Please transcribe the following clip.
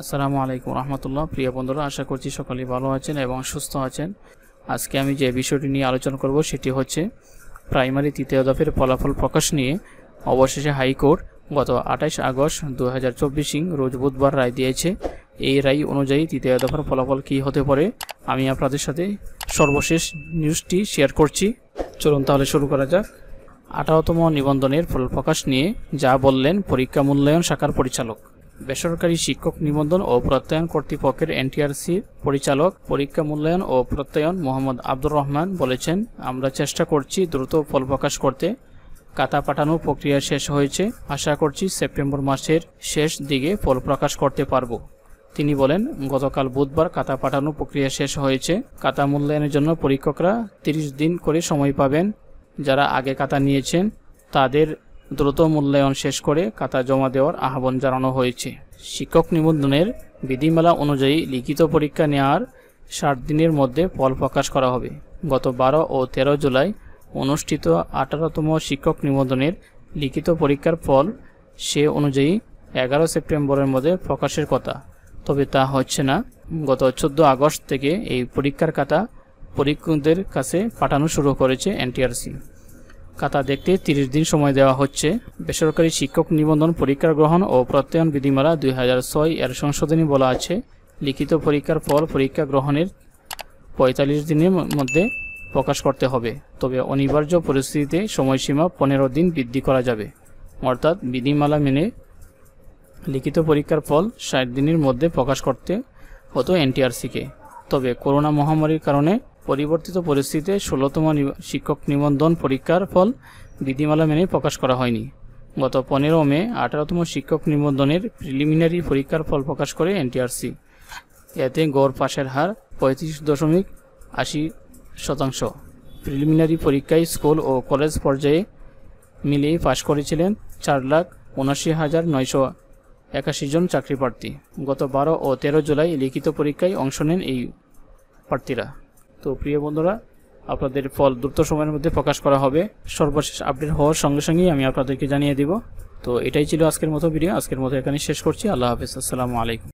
আসসালামু আলাইকুম রহমতুল্লাহ। প্রিয় বন্ধুরা, আশা করছি সকলেই ভালো আছেন এবং সুস্থ আছেন। আজকে আমি যে বিষয়টি নিয়ে আলোচনা করব সেটি হচ্ছে প্রাইমারি তৃতীয় দফের ফলাফল প্রকাশ নিয়ে অবশেষে হাইকোর্ট গত 28 আগস্ট 2024 রোজ বুধবার রায় দিয়েছে। এই রায় অনুযায়ী তৃতীয় দফার ফলাফল কী হতে পারে আমি আপনাদের সাথে সর্বশেষ নিউজটি শেয়ার করছি। চলুন তাহলে শুরু করা যাক। 18তম নিবন্ধনের ফল প্রকাশ নিয়ে যা বললেন পরীক্ষা মূল্যায়ন শাখার পরিচালক। বেসরকারি শিক্ষক নিবন্ধন ও প্রত্যয়ন কর্তৃপক্ষের এনটিআরসি পরিচালক পরীক্ষা মূল্যায়ন ও প্রত্যয়ন মোহাম্মদ আব্দুর রহমান বলেছেন, আমরা চেষ্টা করছি দ্রুত ফল প্রকাশ করতে। খাতা পাঠানোর প্রক্রিয়া শেষ হয়েছে, আশা করছি সেপ্টেম্বর মাসের শেষ দিকে ফল প্রকাশ করতে পারব। তিনি বলেন, গতকাল বুধবার খাতা পাঠানোর প্রক্রিয়া শেষ হয়েছে। খাতা মূল্যায়নের জন্য পরীক্ষকরা 30 দিন করে সময় পাবেন। যারা আগে খাতা নিয়েছেন তাদের দ্রুত মূল্যায়ন শেষ করে খাতা জমা দেওয়ার আহ্বান জানানো হয়েছে। শিক্ষক নিবন্ধনের বিধিমালা অনুযায়ী লিখিত পরীক্ষা নেওয়ার 60 দিনের মধ্যে ফল প্রকাশ করা হবে। গত 12 ও 13 জুলাই অনুষ্ঠিত 18তম শিক্ষক নিবন্ধনের লিখিত পরীক্ষার ফল সে অনুযায়ী 11 সেপ্টেম্বরের মধ্যে প্রকাশের কথা, তবে তা হচ্ছে না। গত 14 আগস্ট থেকে এই পরীক্ষার খাতা পরীক্ষকদের কাছে পাঠানো শুরু করেছে এনটিআরসি। খাতা দেখতে 30 দিন সময় দেওয়া হচ্ছে। বেসরকারি শিক্ষক নিবন্ধন পরীক্ষার গ্রহণ ও প্রত্যয়ন বিধিমালা 2006 এর সংশোধনী বলা আছে, লিখিত পরীক্ষার ফল পরীক্ষা গ্রহণের 45 দিনের মধ্যে প্রকাশ করতে হবে, তবে অনিবার্য পরিস্থিতিতে সময়সীমা 15 দিন বৃদ্ধি করা যাবে। অর্থাৎ বিধিমালা মেনে লিখিত পরীক্ষার ফল 60 দিনের মধ্যে প্রকাশ করতে হতো এনটিআরসিকে। তবে করোনা মহামারীর কারণে পরিবর্তিত পরিস্থিতিতে 16তম শিক্ষক নিবন্ধন পরীক্ষার ফল বিধিমালা মেনে প্রকাশ করা হয়নি। গত 15 মে 18তম শিক্ষক নিবন্ধনের প্রিলিমিনারি পরীক্ষার ফল প্রকাশ করে এনটিআরসি। এতে গড় পাশের হার 35.80%। প্রিলিমিনারি পরীক্ষায় স্কুল ও কলেজ পর্যায়ে মিলিয়ে পাশ করেছিলেন 4,79,981 জন চাকরিপ্রার্থী। গত 12 ও 13 জুলাই লিখিত পরীক্ষায় অংশ নেন এই প্রার্থীরা। তো প্রিয় বন্ধুরা, আপনাদের ফল দ্রুত সময়ের মধ্যে প্রকাশ করা হবে। সর্বশেষ আপডেট হওয়ার সঙ্গে সঙ্গেই আমি আপনাদেরকে জানিয়ে দিব। তো এটাই ছিল আজকের মতো ভিডিও। আজকের মতো এখানে শেষ করছি। আল্লাহ হাফেজ। আসসালামু আলাইকুম।